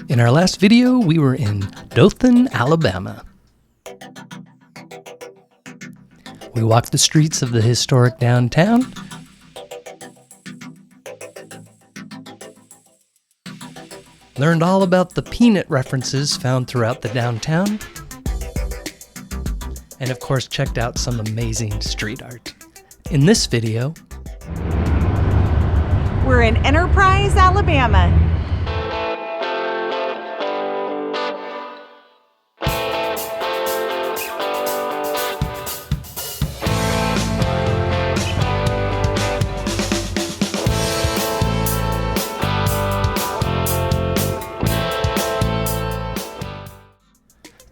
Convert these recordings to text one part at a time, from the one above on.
In our last video, we were in Dothan, Alabama. We walked the streets of the historic downtown. Learned all about the peanut references found throughout the downtown. And of course, checked out some amazing street art. In this video, we're in Enterprise, Alabama.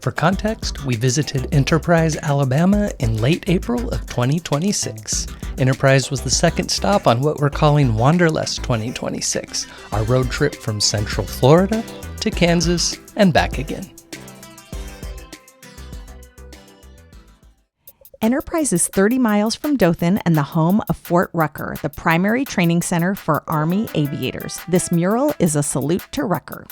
For context, we visited Enterprise, Alabama in late April of 2026. Enterprise was the second stop on what we're calling Wanderlust 2026, our road trip from Central Florida to Kansas and back again. Enterprise is 30 miles from Dothan and the home of Fort Rucker, the primary training center for Army aviators. This mural is a salute to Rucker.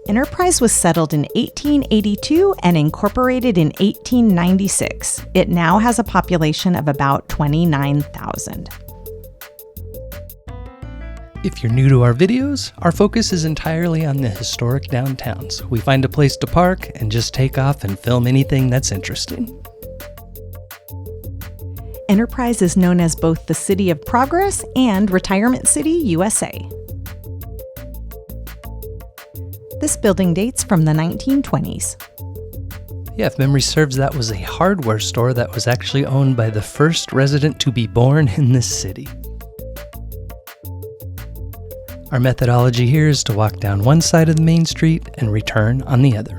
Enterprise was settled in 1882 and incorporated in 1896. It now has a population of about 29,000. If you're new to our videos, our focus is entirely on the historic downtowns. We find a place to park and just take off and film anything that's interesting. Enterprise is known as both the City of Progress and Retirement City, USA. This building dates from the 1920s. Yeah, if memory serves, that was a hardware store that was actually owned by the first resident to be born in this city. Our methodology here is to walk down one side of the main street and return on the other.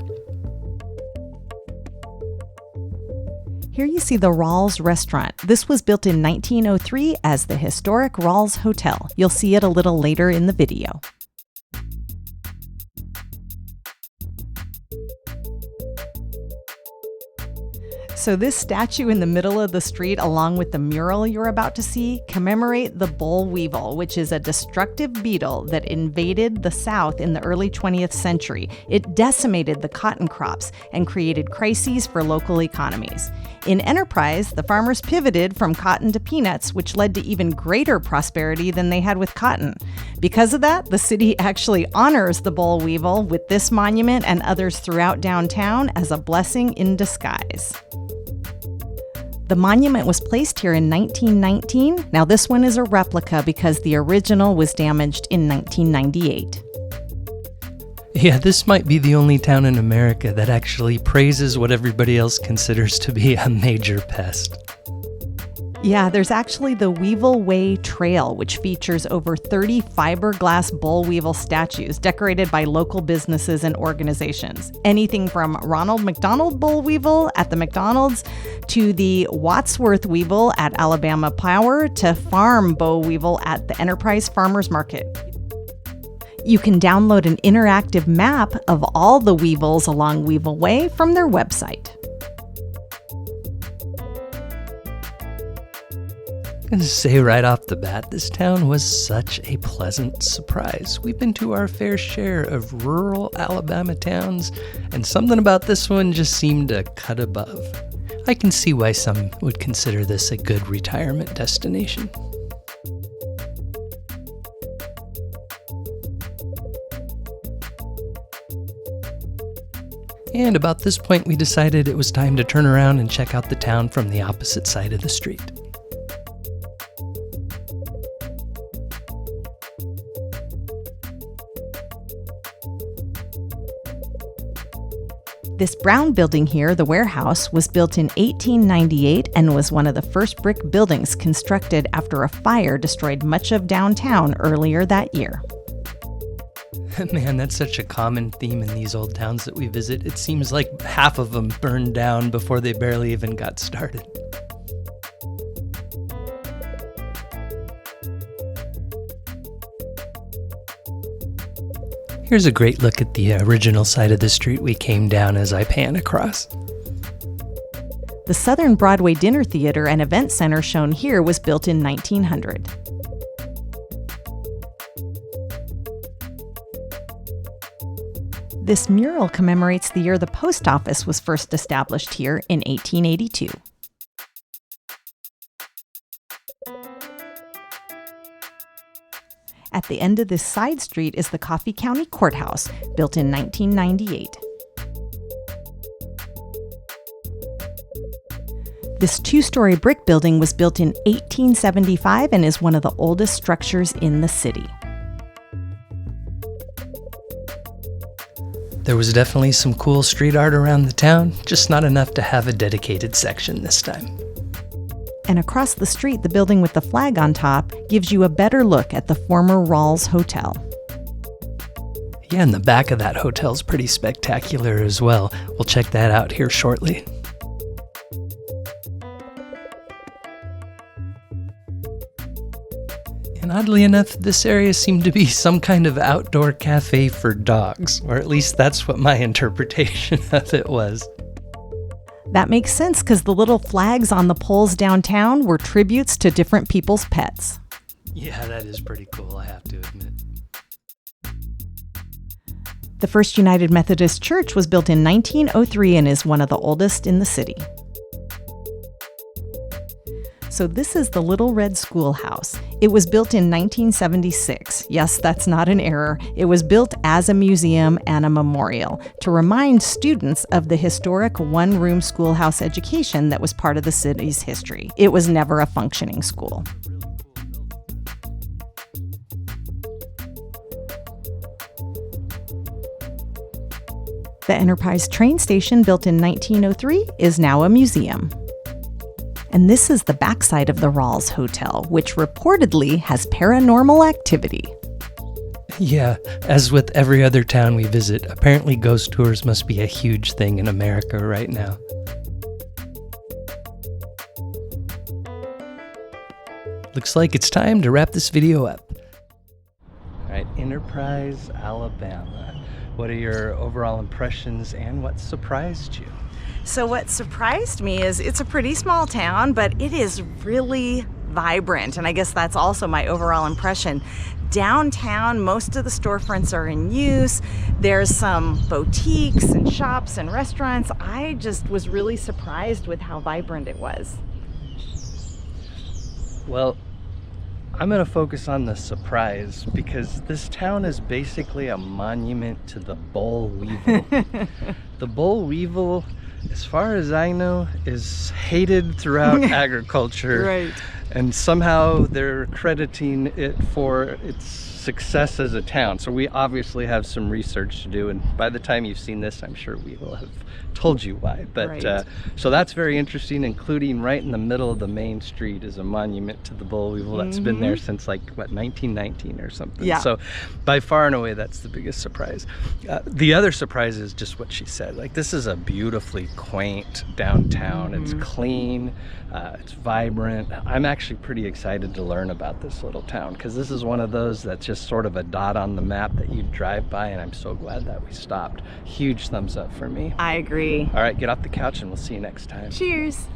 Here you see the Rawls Restaurant. This was built in 1903 as the historic Rawls Hotel. You'll see it a little later in the video. So this statue in the middle of the street, along with the mural you're about to see, commemorate the boll weevil, which is a destructive beetle that invaded the South in the early 20th century. It decimated the cotton crops and created crises for local economies. In Enterprise, the farmers pivoted from cotton to peanuts, which led to even greater prosperity than they had with cotton. Because of that, the city actually honors the boll weevil with this monument and others throughout downtown as a blessing in disguise. The monument was placed here in 1919. Now this one is a replica because the original was damaged in 1998. Yeah, this might be the only town in America that actually praises what everybody else considers to be a major pest. Yeah, there's actually the Weevil Way Trail, which features over 30 fiberglass boll weevil statues decorated by local businesses and organizations. Anything from Ronald McDonald boll weevil at the McDonald's to the Wadsworth weevil at Alabama Power to farm boll weevil at the Enterprise Farmers Market. You can download an interactive map of all the weevils along Weevil Way from their website. I'm going to say right off the bat, this town was such a pleasant surprise. We've been to our fair share of rural Alabama towns, and something about this one just seemed a cut above. I can see why some would consider this a good retirement destination. And about this point, we decided it was time to turn around and check out the town from the opposite side of the street. This brown building here, the warehouse, was built in 1898 and was one of the first brick buildings constructed after a fire destroyed much of downtown earlier that year. Man, that's such a common theme in these old towns that we visit. It seems like half of them burned down before they barely even got started. Here's a great look at the original side of the street we came down as I pan across. The Southern Broadway Dinner Theater and Event Center shown here was built in 1900. This mural commemorates the year the post office was first established here in 1882. At the end of this side street is the Coffee County Courthouse, built in 1998. This two-story brick building was built in 1875 and is one of the oldest structures in the city. There was definitely some cool street art around the town, just not enough to have a dedicated section this time. And across the street, the building with the flag on top gives you a better look at the former Rawls Hotel. Yeah, and the back of that hotel's pretty spectacular as well. We'll check that out here shortly. And oddly enough, this area seemed to be some kind of outdoor cafe for dogs, or at least that's what my interpretation of it was. That makes sense because the little flags on the poles downtown were tributes to different people's pets. Yeah, that is pretty cool, I have to admit. The First United Methodist Church was built in 1903 and is one of the oldest in the city. So this is the Little Red Schoolhouse. It was built in 1976. Yes, that's not an error. It was built as a museum and a memorial to remind students of the historic one-room schoolhouse education that was part of the city's history. It was never a functioning school. The Enterprise train station, built in 1903, is now a museum. And this is the backside of the Rawls Hotel, which reportedly has paranormal activity. Yeah, as with every other town we visit, apparently ghost tours must be a huge thing in America right now. Looks like it's time to wrap this video up. All right, Enterprise, Alabama. What are your overall impressions and what surprised you? So what surprised me is it's a pretty small town, but it is really vibrant. And I guess that's also my overall impression. Downtown, most of the storefronts are in use. There's some boutiques and shops and restaurants. I just was really surprised with how vibrant it was. Well, I'm going to focus on the surprise because this town is basically a monument to the boll weevil. The boll weevil, as far as I know, is hated throughout agriculture. Right. And somehow they're crediting it for its success as a town. So we obviously have some research to do, and by the time you've seen this, I'm sure we will have told you why. But right. So that's very interesting, including right in the middle of the main street is a monument to the boll weevil that's been there since like, what, 1919 or something. Yeah. So by far and away, that's the biggest surprise. The other surprise is just what she said. Like, this is a beautifully quaint downtown. It's clean, it's vibrant. I'm actually pretty excited to learn about this little town because this is one of those that's just sort of a dot on the map that you drive by, and I'm so glad that we stopped. Huge thumbs up for me. I agree. All right, get off the couch and we'll see you next time. Cheers.